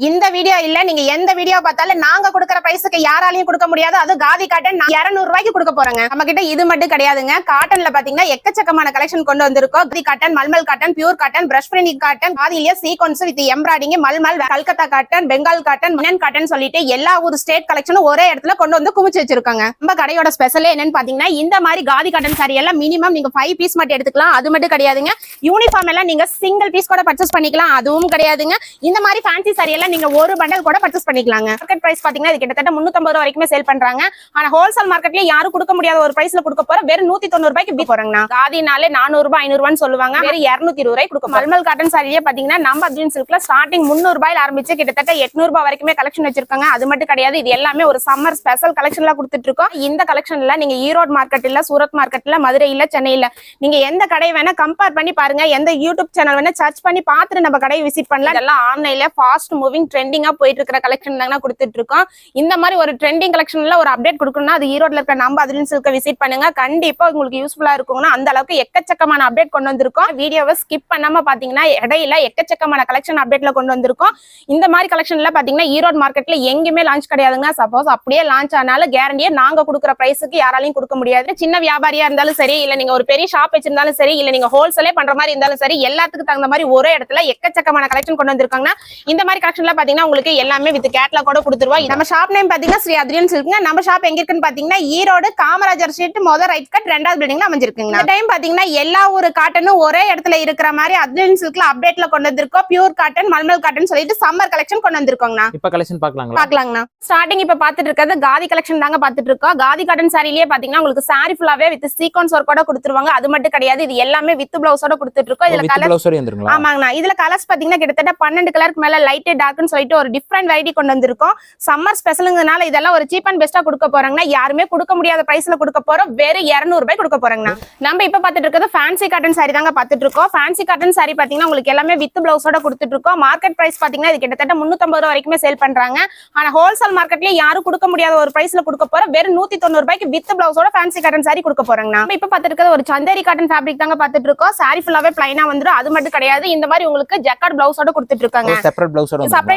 இந்த வீடியோ இல்ல, நீங்க எந்த வீடியோ பார்த்தாலும் நாங்க கொடுக்கற பிரைஸ்க்கு யாராலையும் கொடுக்க முடியாது. அது காதி காட்டன் 200 ரூபாய்க்கு கொடுக்க போறோங்க. நம்ம கிட்ட இது மட்டும் கிடையாதுங்க. காட்டன்ல பாத்தீங்கன்னா எக்கச்சக்கமான கலெக்ஷன் கொண்டு வந்திருக்கோம். Khadi cotton, mulmul cotton, pure cotton, fresh print cotton, காதியில sequence with embroidering, mulmul, Calcutta cotton, Bengal cotton, மன்னன் காட்டன் சொல்லிட்டு எல்லா ஒரு ஸ்டேட் கலெக்ஷனும் ஒரே இடத்துல கொண்டு வந்து குமிச்சு வச்சிருக்காங்க. நம்ம கடையோட ஸ்பெஷல் என்னன்னு பாத்தீங்கன்னா இந்த மாதிரி காதி காட்டன் சாரி எல்லாம் மினிமம் நீங்க 5 பீஸ் மட்டும் எடுத்துக்கலாம். அது மட்டும் கிடையாதுங்க. யூனிஃபார்ம் எல்லாம் நீங்க சிங்கிள் பீஸ் கூட பர்ச்சேஸ் பண்ணிக்கலாம். அதுவும் கிடையாதுங்க. இந்த மாதிரி ஃபேன்சி சாரி எல்லாம் நீங்க ஒரு பண்டல் கூட பர்ச்சேஸ் பண்ணிக்கலாங்க. மார்க்கெட் பிரைஸ் பாத்தீங்கன்னா இது கிட்டத்தட்ட 350 ரூபாய் வரைக்கும் சேல் பண்றாங்க. ஆனா ஹோல்சேல் மார்க்கெட்ல யாரும் கொடுக்க முடியாத ஒரு பிரைஸ்ல கொடுக்க போற வெறும் 190 ரூபாய்க்கு விற்க போறாங்க. காதினாலே 400 ரூபாய் 500 ரூபாய்னு சொல்லுவாங்க. வெறும் 220 ரூபாய் கொடுக்க. மல்மல் காட்டன் சாரியே பாத்தீங்கன்னா நம்ம அப்டின் சில்க்ல ஸ்டார்டிங் 300 ரூபாயில ஆரம்பிச்சு கிட்டத்தட்ட 800 ரூபாய் வரைக்குமே கலெக்ஷன் வச்சிருக்காங்க. அது மட்டும் கிடையாது, இது எல்லாமே ஒரு சம்மர் ஸ்பெஷல் கலெக்ஷன்ல கொடுத்துட்டு இருக்கோம். இந்த கலெக்ஷன்ல நீங்க ஈரோடு மார்க்கெட் இல்ல, சூரத் மார்க்கெட்ல, மதுரை இல்ல, சென்னை இல்ல, நீங்க எந்த கடை வேணா கம்பேர் பண்ணி பாருங்க. எந்த யூடியூப் சேனல் வேணா சர்ச் பண்ணி பார்த்துட்டு நம்ம கடையை விசிட் பண்ணலாம். இதெல்லாம் ஆன்லைன்ல ஃபாஸ்ட் மூவிங் ட்ரெண்டிங்கா போயிட்டு இருக்கிற கலெக்ஷன் தான் கொடுத்துட்டு இருக்கோம். இந்த மாதிரி ஒரு ட்ரெண்டிங் கலெக்ஷன்ல ஒரு அப்டேட் கொடுக்கணும்னா அது ஈரோட்ல இருக்க நம்ம அப்டின் சில்க விசிட் பண்ணுங்க. கண்டிப்பா உங்களுக்கு யூஸ்ஃபுல்லா இருக்கும்னா அந்த அளவுக்கு எக்கச்சக்கமான அப்டேட் கொண்டு வந்திருக்கோம். வீடியோவை ஸ்கிப் பண்ணாம பாத்தீங்கன்னா இடையில எக்கச்சக்கமான கலெக்ஷன் அப்டேட்ல கொண்டு வந்திருக்கோம். இந்த மாதிரி கலெக்ஷன்ல பாத்தீங்கன்னா ஈரோடு மார்க்கெட்ல எங்கேயுமே லான்ச் கிடையாதுங்க. சப்போஸ் அப்படியே லான்ச் ஆனாலும் கேரண்டியா நாங்க கொடுக்குற பிரைஸுக்கு யாராலையும் கொடுக்க முடியாது. சின்ன வியாபாரியா இருந்தாலும் சரி, இல்ல நீங்க ஒரு பெரிய ஷாப் வச்சிருந்தாலும் சரி, இல்ல நீங்க ஹோல்சேலே பண்ற மாதிரி இருந்தாலும் சரி, எல்லாத்துக்கும் தகுந்த மாதிரி ஒரே இடத்துல எக்கச்சக்கமான கலெக்ஷன் கொண்டு வந்திருக்காங்க. இந்த மாதிரி கலெக்ஷன்ல பாத்தீங்கன்னா உங்களுக்கு எல்லாமே வித் கேட்லாக் கூட கொடுத்துருவோம். நம்ம ஷாப் நேம் பாத்தீங்கன்னா ஸ்ரீ அத்ரியன் சில்க்ங்க. நம்ம ஷாப் எங்க இருக்குன்னு பாத்தீங்கன்னா ஈரோடு காமராஜர் ஸ்ட்ரீட் முதல் ரைட் கட் 2வது பில்டிங்ல அமைஞ்சிருக்குங்க. இந்த டைம் பாத்தீங்கன்னா எல்லா ஒரு காட்டனும் ஒரே இடத்துல இருக்கிற மாதிரி அத்ரியன் சில்க்ல அப்டேட்ல கொண்டு வந்திருக்கோம். பியூர் காட்டன், மல்மல் காட்டன் சொல்லிட்டு சம்மர் கலெக்ஷன் கொண்டு வந்திருக்கோங்க. இப்ப கலெக்ஷன் பார்க்கலாங்களா? ஸ்டார்டிங் இப்ப பாத்துட்டு இருக்கிறது காதி கலெக்ஷன் தாங்க பாத்துட்டு இருக்கோம். காதி காட்டன் சாரிலேயே பாத்தீங்கன்னா உங்களுக்கு சாரி ஃபுல்லாவே வித் சீக்வென்ஸ் ஒர்க்கோட கொடுத்துருவாங்க. அது மட்டும் கிடையாது, இது எல்லாமே வித் பிளவுஸோட கொடுத்துட்டு இருக்கோம். இதுல கலர் ஆமாங்கண்ணா. இதுல கலர்ஸ் பாத்தீங்கன்னா கிட்டத்தட்ட 12 கலருக்கு மேல லைட் டார்க்னு சொல்லிட்டு ஒரு டிஃபரெண்ட் வெரைட்டி கொண்டு வந்திருக்கோம். சம்மர் ஸ்பெஷலுங்கனால இதெல்லாம் ஒரு சீப் அண்ட் பெஸ்டா கொடுக்க போறாங்கன்னா யாருமே கொடுக்க முடியாத பிரைஸ்ல கொடுக்க போறோம். வெறும் 200 ரூபாய் கொடுக்க போறாங்கன்னா. நம்ம இப்ப பாத்துட்டு இருக்கிறது ஃபேன்சி காட்டன் சாரி தாங்க பாத்துட்டு இருக்கோம். ஃபேன்சி காட்டன் சாரி பாத்தீங்கன்னா உங்களுக்கு எல்லாமே வித் பிளவுஸோட கொடுத்துட்டு இருக்கோம். மார்க்கெட் பிரைஸ் பாத்தீங்கன்னா இது கிட்டத்தட்ட 350 ரூபாய் வரைக்குமே சேல் பண்றாங்க. ஆனா ஹோல்சேல் மார்க்கெட்ல யாரும் கொடுக்க முடியாத ஒரு பிரைஸ்ல கொடுக்க போற வெறும் 190 ரூபாய்க்கு வித் பிளவுஸோட ஃபேன்சி காட்டன் சாரி கொடுக்க போறாங்க. நம்ம இப்ப பாத்துட்டு இருக்கிறது ஒரு சந்தேரி காட்டன் ஃபேப்ரிக் தாங்க பாத்துட்டு இருக்கோம். சாரி ஃபுல்லாவே பிளைனா வந்துரும். அது மட்டும் கிடையாது, இந்த மாதிரி உங்களுக்கு ஜக்கார்ட் பிளவுஸோட கொடுத்துட்டு இருக்காங்க. செப்பரேட்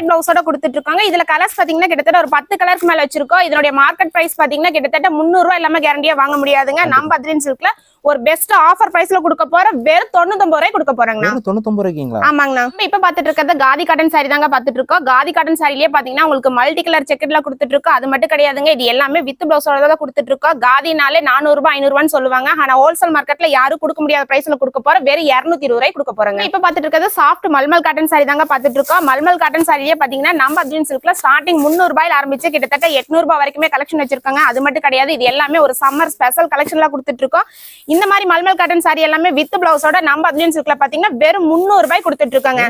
பிளவுஸோட கொடுத்துட்டு இருக்காங்க. இதுல கலர்ஸ் பாத்தீங்கன்னா கிட்டத்தட்ட ஒரு 10 கலருக்கு மேல வச்சிருக்கோம். இதனுடைய மார்க்கெட் பிரைஸ் பாத்தீங்கன்னா கிட்டத்தட்ட 300 ரூபாய் இல்லாம கேரண்டியா வாங்க முடியாதுங்க. நம்ம அத்ரியன் சில்க்ல ஒரு பெஸ்ட் ஆஃபர் பிரைஸ்ல கொடுக்க போற வெறும் 99 ரூபாய் கொடுக்க போறாங்க. 99 ரூபாய்க்குங்களா? ஆமாங்கண்ணா. நம்ம இப்ப பாத்துட்டு இருக்கிறது காதி காட்டன் சாரி தாங்க பாத்துட்டு இருக்கோம். காதி காட்டன் சாரிலேயே பாத்தீங்கன்னா உங்களுக்கு மல்டி கலர் செக்கெட்ல கொடுத்துட்டு இருக்கோம். அது மட்டும் கிடையாதுங்க, இது எல்லாமே வித் பிளவுஸோட தான் கொடுத்துட்டு இருக்கோம். காதினாலே 400 ரூபாய் 500 ரூபாய்னு சொல்லுவாங்க. ஆனா ஹோல்சேல் மார்க்கெட்ல யாரும் கொடுக்க முடியாத பிரைஸ்ல கொடுக்க போற வெறும் 220 ரூபாய் கொடுக்க போறாங்க. இப்ப பாத்துட்டு இருக்கிறது சாஃப்ட் மல்மல் காட்டன் சாரி தாங்க பாத்துட்டு இருக்கோம். மல்மல் காட்டன் சாரிலேயே பாத்தீங்கன்னா நம்ம அப்டின் சில்க்ல ஸ்டார்டிங் 300 ரூபாயில ஆரம்பிச்சு கிட்டத்தட்ட 800 ரூபாய் வரைக்குமே கலெக்ஷன் வச்சிருக்காங்க. அது மட்டும் கிடையாது, இது எல்லாமே ஒரு சம்மர் ஸ்பெஷல் கலெக்ஷன்ல கொடுத்துட்டு இருக்கோம். இந்த மாதிரி மல்மல் காட்டன் சாரி எல்லாமே வித் பிளவுஸோட நம்ம அப்டின் சில்க்ல பாத்தீங்கன்னா வெறும் 300 ரூபாய் கொடுத்துட்டு இருக்காங்க.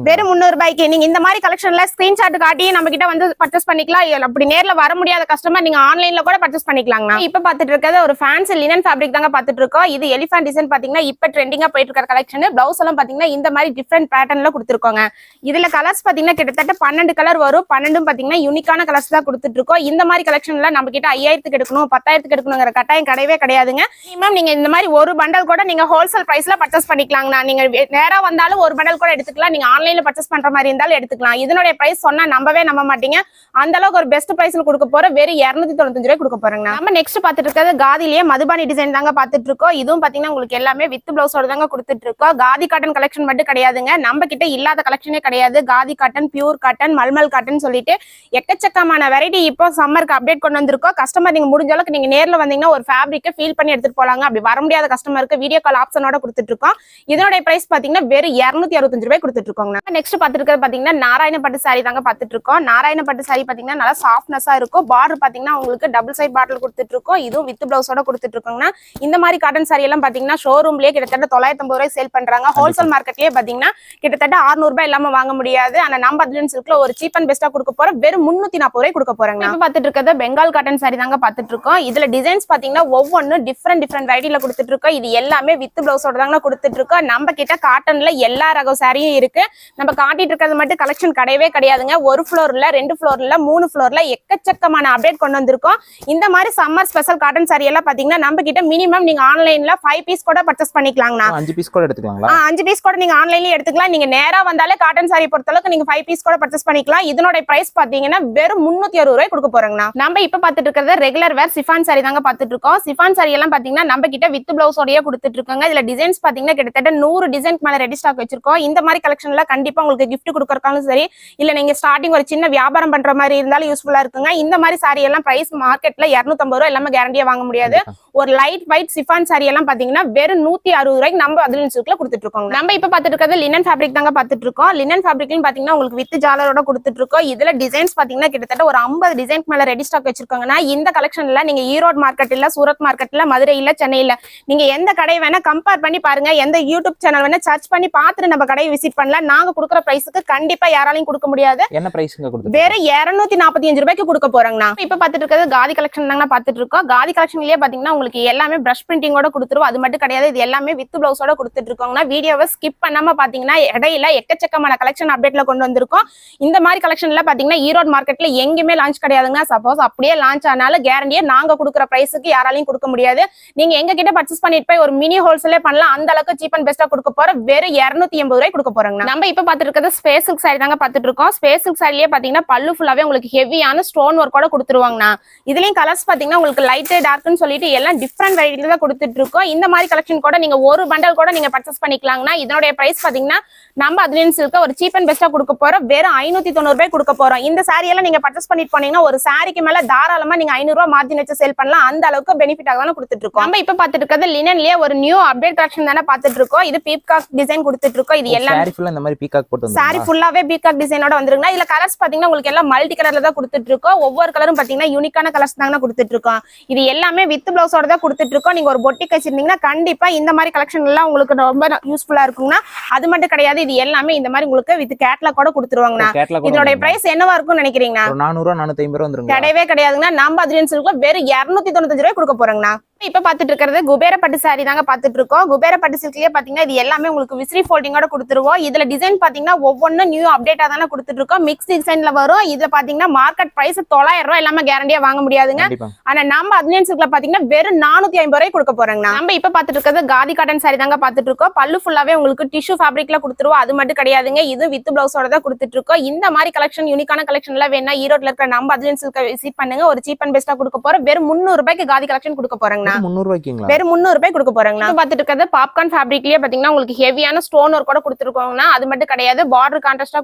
வெறும் 300 ரூபாய்க்கு நீங்க இந்த மாதிரி கலெக்ஷன்ல ஸ்கிரீன்ஷாட் காட்டி நம்ம கிட்ட வந்து பர்ச்சேஸ் பண்ணிக்கலாம். அப்படி நேர்ல வர முடியாத கஸ்டமர் நீங்க ஆன்லைன்ல கூட பர்ச்சேஸ் பண்ணிக்கலாங்க. இப்ப பாத்துட்டு இருக்கிறது ஒரு ஃபேன்சி லினன் ஃபேப்ரிக் தாங்க பாத்துட்டு இருக்கோம். இது எலிஃபண்ட் டிசைன் பாத்தீங்கன்னா இப்ப ட்ரெண்டிங்கா போயிட்டு இருக்கிற கலெக்ஷன். பிளவுஸ் எல்லாம் பாத்தீங்கன்னா இந்த மாதிரி டிஃபரெண்ட் பேட்டர்ன்ல கொடுத்துருக்கோங்க. இதுல கலர்ஸ் பாத்தீங்கன்னா கிட்டத்தட்ட 12 கலர் வரும். 12 பாத்தீங்கன்னா யூனிக்கான கலர்ஸ் தான் கொடுத்துட்டு இருக்கோம். இந்த மாதிரி கலெக்ஷன்ல நம்ம கிட்ட 5000க்கு எடுக்கணும் 10,000க்கு எடுக்கணுங்கிற கட்டாயம் கிடையவே கிடையாதுங்க. மினிமம் நீங்க இந்த மாதிரி ஒரு பண்டல் கூட நீங்க ஹோல்சேல் பிரைஸ்ல பர்ச்சேஸ் பண்ணிக்கலாங்கண்ணா. நீங்க நேரா வந்தாலும் ஒரு பண்டல் கூட எடுத்துக்கலாம். நீங்க ஆன்லைன்ல பர்ச்சேஸ் பண்ற மாதிரி இருந்தாலும் எடுத்துக்கலாம். இதனுடைய பிரைஸ் சொன்னா நம்பவே நம்ப மாட்டீங்க. அந்த அளவுக்கு ஒரு பெஸ்ட் பிரைஸ்ல கொடுக்க போற வெறும் 295 ரூபாய் கொடுக்க போறாங்க. நம்ம நெக்ஸ்ட் பாத்துட்டு இருக்கிறது காதிலேயே மதுபானி டிசைன் தாங்க பாத்துட்டு இருக்கோம். இதுவும் பாத்தீங்கன்னா உங்களுக்கு எல்லாமே வித் பிளவுஸோட தாங்க கொடுத்துட்டு இருக்கோம். காதி காட்டன் கலெக்ஷன் மட்டும் கிடையாதுங்க, நம்ம கிட்ட இல்லாத கலெக்ஷனே கிடையாது. Khadi cotton, pure cotton, mulmul cotton சொல்லிட்டு எக்கச்சக்கமான வெரைட்டி இப்போ சம்மருக்கு அப்டேட் கொண்டு வந்திருக்கோம். கஸ்டமர் நீங்க முடிஞ்ச அளவுக்கு நீங்க நேர்ல வந்தீங்கன்னா ஒரு ஃபேப்ரிக்கை ஃபீல் பண்ணி எடுத்துட்டு போலாங்க. அப்படி வர முடியாத கஸ்டமருக்கு வீடியோ கால் ஆப்ஷனோட கொடுத்துட்டு இருக்கோம். இதனுடைய பிரைஸ் பாத்தீங்கன்னா வெறும் 265 ரூபாய் கொடுத்துட்டு இருக்கோங்க. நெக்ஸ்ட் பாத்துட்டு இருக்கிறது பாத்தீங்கன்னா நாராயணப்பட்டு சாரி தாங்க பாத்துட்டு இருக்கோம். நாராயணப்பட்டு சாரி பாத்தீங்கன்னா நல்லா சாஃப்ட்னஸா இருக்கும். பார்டர் பாத்தீங்கன்னா உங்களுக்கு டபுள் சைட் பார்டர் கொடுத்துட்டு இருக்கோம். இதுவும் வித் பிளவுஸோட கொடுத்துட்டு இருக்கோங்க. இந்த மாதிரி காட்டன் சாரி எல்லாம் பாத்தீங்கன்னா ஷோரூம்லயே கிட்டத்தட்ட 950 ரூபாய் சேல் பண்றாங்க. ஹோல்சேல் மார்க்கெட்லயே பாத்தீங்கன்னா கிட்டத்தட்ட 600 ரூபாய் இல்லாம வாங்க முடியாது. ஆனா நம்ம அத்ரியன் சில்க்ல ஒரு சீப் அண்ட் பெஸ்டா கொடுக்க போற வெறும் 340 ரூபாய் கொடுக்க போறாங்க. இப்ப பாத்துட்டு இருக்கிறது பெங்கால் காட்டன் சாரி தாங்க பாத்துட்டு இருக்கோம். இதுல டிசைன்ஸ் பாத்தீங்கன்னா ஒவ்வொன்னும் டிஃபரெண்ட் வெரைட்டில கொடுத்துட்டு இருக்கோம். இது எல்லாமே வித் பிளவுஸோட தாங்க கொடுத்துட்டு இருக்கோம். நம்ம கிட்ட காட்டன்ல எல்லா ரக சாரியும் இருக்கு. நம்ம காட்டிட்டு இருக்கிறது மட்டும் கலெக்ஷன் கிடையவே கிடையாதுங்க. ஒரு ஃப்ளோர்ல 2 ஃப்ளோர்ல 3 ஃப்ளோர்ல எக்கச்சக்கமான அப்டேட் கொண்டு வந்திருக்கோம். இந்த மாதிரி சம்மர் ஸ்பெஷல் காட்டன் சாரி எல்லாம் பாத்தீங்கன்னா நம்ம கிட்ட மினிமம் நீங்க ஆன்லைன்ல 5 பீஸ் கூட பர்ச்சேஸ் பண்ணிக்கலாங்கண்ணா. 5 பீஸ் கூட எடுத்துக்கலாங்களா? 5 பீஸ் கூட நீங்க ஆன்லைன்லயே எடுத்துக்கலாம். நீங்க நேரா வந்தாலே காட்டன் சாரி பொறுத்தளவுக்கு நீங்க 5 பீஸ் கூட பர்ச்சேஸ் பண்ணிக்கலாம். இதனோட பிரைஸ் பாத்தீங்கன்னா வெறும் 360 ரூபாய் கொடுக்க போறோங்கண்ணா. நம்ம இப்ப பாத்துட்டு இருக்கிறது ரெகுலர் வேர் சிஃபான் சாரி தாங்க பாத்துட்டு இருக்கோம். சிஃபான் சாரி எல்லாம் பாத்தீங்கன்னா நம்ம கிட்ட வித் பிளவுஸோடயே கொடுத்துட்டு இருக்காங்க. இதுல டிசைன்ஸ் பாத்தீங்கன்னா கிட்டத்தட்ட 100 டிசைன்க்கு மேல ரெடி ஸ்டாக் வச்சிருக்கோம். இந்த மாதிரி கலெக்ஷன்ல கண்டிப்பா உங்களுக்கு gift கொடுக்கறதுக்காலும் சரி, இல்ல நீங்க ஸ்டார்டிங் ஒரு சின்ன வியாபாரம் பண்ற மாதிரி இருந்தாலும் யூஸ்ஃபுல்லா இருக்குங்க. இந்த மாதிரி சாரி எல்லாம் பிரைஸ் மார்க்கெட்ல 250 ரூபாய் எல்லாமே கேரண்டியா வாங்க முடியாது. ஒரு லைட் வைட் சிஃபான் சாரி எல்லாம் பாத்தீங்கன்னா வெறும் 160 ரூபாய்க்கு நம்ம அதுல சில்க்ல கொடுத்துட்டு இருக்கோம். நம்ம இப்ப பாத்துட்டு இருக்கிறது லினன் ஃபேப்ரிக் தாங்க பாத்துட்டு இருக்கோம். லினன் ஃபேப்ரிக்னு பாத்தீங்கன்னா உங்களுக்கு வித் ஜாலரோட கொடுத்துட்டு இருக்கோம். இதுல டிசைன்ஸ் பாத்தீங்கன்னா கிட்டத்தட்ட ஒரு 50 டிசைன்க்கு மேல ரெடி ஸ்டாக் வச்சிருக்காங்கன்னா இந்த கலெக்ஷன்ல நீங்க ஈரோடு மார்க்கெட் இல்ல, சூரத் மார்க்கெட் இல்ல, மதுரை இல்ல, சென்னை இல்ல, நீங்க எந்த கடை வேணா கம்பேர் பண்ணி பாருங்க. எந்த யூடியூப் சேனல் வேணா சர்ச் பண்ணி பார்த்துட்டு நம்ம கடையை விசிட் பண்ணலாம். நாங்க கொடுக்குற பிரைஸுக்கு கண்டிப்பா யாராலையும் கொடுக்க முடியாது. என்ன பிரைஸ்ங்க கொடுத்து வெறும் 245 ரூபாய்க்கு கொடுக்க போறாங்கண்ணா. இப்ப பாத்துட்டு இருக்கிறது காதி கலெக்ஷன் தாங்க பாத்துட்டு இருக்கோம். காதி கலெக்ஷன்லயே பாத்தீங்கன்னா உங்களுக்கு எல்லாமே பிரஷ் பிரிண்டிங்கோட கொடுத்துருவோம். அது மட்டும் கிடையாது, இது எல்லாமே வித் பிளவுஸோட கொடுத்துட்டு இருக்கோம்னா வீடியோவை ஸ்கிப் பண்ணாம பாத்தீங்கன்னா இடையில எக்கச்சக்கமான கலெக்ஷன் அப்டேட்ல கொண்டு வந்திருக்கோம். இந்த மாதிரி கலெக்ஷன்ல பாத்தீங்கன்னா ஈரோடு மார்க்கெட்ல எங்கேயுமே லான்ச் கிடையாதுங்க. சப்போஸ் அப்படியே லான்ச் ஆனாலும் கேரண்டியா நாங்க கொடுக்குற பிரைஸுக்கு யாராலையும் கொடுக்க முடியாது. நீங்க எங்க கிட்ட பர்ச்சேஸ் பண்ணிட்டு போய் ஒரு மினி ஹோல்சேலே பண்ணலாம். அந்த அளவுக்கு சீப் அண்ட் பெஸ்டா கொடுக்க போற வெறும் 280 ரூபாய் கொடுக்க போறாங்க. நம்ம இப்ப பாத்துட்டு இருக்கிறது ஸ்பேஸ் சில்க் சாரி தாங்க பாத்துட்டு இருக்கோம். ஸ்பேஸ் சில்க் சாரிலேயே பாத்தீங்கன்னா பல்லு ஃபுல்லாவே உங்களுக்கு ஹெவியான ஸ்டோன் ஒர்க்கோட கொடுத்துருவாங்கண்ணா. இதுலயும் கலர்ஸ் பாத்தீங்கன்னா உங்களுக்கு லைட் டார்க்னு சொல்லிட்டு எல்லாம் டிஃப்ரெண்ட் வெரைட்டில தான் கொடுத்துட்டு இருக்கோம். இந்த மாதிரி கலெக்ஷன் கூட நீங்க ஒரு பண்டல் கூட நீங்க பர்ச்சேஸ் பண்ணிக்கலாங்கன்னா இதனுடைய பிரைஸ் பாத்தீங்கன்னா நம்ம அதுலயும் சில்க ஒரு சீப் அண்ட் பெஸ்டா கொடுக்க போறோம். வெறும் 590 ரூபாய் கொடுக்க போறோம். இந்த சாரி எல்லாம் நீங்க பர்ச்சேஸ் பண்ணிட்டு போனீங்கன்னா ஒரு சாரிக்கு மேல தாராளமா நீங்க 500 ரூபாய் மார்ஜின் வச்சு சேல் பண்ணலாம். அந்த அளவுக்கு பெனிஃபிட் ஆக கொடுத்துட்டு இருக்கோம். நம்ம இப்ப பாத்துட்டு இருக்கிறது லினன்லயே ஒரு நியூ அப்டேட் கலெக்ஷன் தானே பாத்துட்டு இருக்கோம். இது பீகாக் டிசைன் கொடுத்துட்டு இருக்கோம். இது எல்லாம் சாரி ஃபுல்லா இந்த மாதிரி பீகாக் போட்டு வந்து சாரி ஃபுல்லாவே பீகாக் டிசைனோட வந்துருங்க. இதுல கலர்ஸ் பாத்தீங்கன்னா உங்களுக்கு எல்லாம் மல்டி கலர்ல தான் கொடுத்துட்டு இருக்கோம். ஒவ்வொரு கலரும் பாத்தீங்கன்னா யூனிக்கான கலர்ஸ் தாங்க கொடுத்துட்டு இருக்கோம். இது எல்லாமே வித் பிளவுஸோட தான் கொடுத்துட்டு இருக்கோம். நீங்க ஒரு பொட்டிக் வச்சிருந்தீங்கன்னா கண்டிப்பா இந்த மாதிரி கலெக்ஷன் எல்லாம் உங்களுக்கு ரொம்ப யூஸ்ஃபுல்லா இருக்கும்னா அது மட்டும் கிடையாது, இது எல்லாமே இந்த மாதிரி உங்களுக்கு வித் கேட்லாக் கூட கொடுத்துருவாங்கண்ணா. இதோட பிரைஸ் என்னவா இருக்கும்னு நினைக்கிறீங்கன்னா 400 450 ரூபாய் வந்துருங்க. கிடையவே கிடையாதுங்கன்னா நம்ம அதுலயும் சில்க்ல வெறும் 295 ரூபாய் கொடுக்க போறோங்கண்ணா. இப்ப பாத்துட்டு இருக்கிறது குபேர பட்டு சாரி தாங்க பாத்துட்டு இருக்கோம். குபேர பட்டு சில்க்லயே பாத்தீங்கன்னா இது எல்லாமே உங்களுக்கு விசிறி ஃபோல்டிங்கோட கொடுத்துருவோம். இதுல டிசைன் பாத்தீங்கன்னா ஒவ்வொன்னும் நியூ அப்டேட்டா தானே கொடுத்துட்டு இருக்கோம். மிக்ஸ் டிசைன்ல வரும். இதுல பாத்தீங்கன்னா மார்க்கெட் பிரைஸ் 900 ரூபாய் எல்லாமே கேரண்டியா வாங்க முடியாதுங்க. ஆனா நம்ம அதுலயும் சில்க்ல பாத்தீங்கன்னா வெறும் 450 ரூபாய் கொடுக்க போறாங்க. நம்ம இப்ப பாத்துட்டு இருக்கிறது காதி காட்டன் சாரி தாங்க பாத்துட்டு இருக்கோம். பல்லு ஃபுல்லாவே உங்களுக்கு டிஷ்யூ ஃபேப்ரிக்ல கொடுத்துருவோம். அது மட்டும் கிடையாதுங்க, இது வித் பிளவுஸோட தான் கொடுத்துட்டு இருக்கோம். இந்த மாதிரி கலெக்ஷன் யூனிக்கான கலெக்ஷன் எல்லாம் வேணா ஈரோட்ல இருக்கிற நம்ம அதுலயும் சில்க விசிட் பண்ணுங்க. ஒரு சீப் அண்ட் பெஸ்டா கொடுக்க போறோம். வெறும் 300 ரூபாய்க்கு காதி கலெக்ஷன் கொடுக்க போறாங்க. 300 ரூபாய்க்குங்களா? வெறும் 300 ரூபாய் கொடுக்க போறாங்க. இப்ப பாத்துட்டு இருக்கிறது பாப்கார்ன் ஃபேப்ரிக்லயே பாத்தீங்கன்னா உங்களுக்கு ஹெவியான ஸ்டோன் ஒர்க் கூட கொடுத்துருக்கோம்னா அது மட்டும் கிடையாது, பார்டர் கான்ட்ராஸ்டா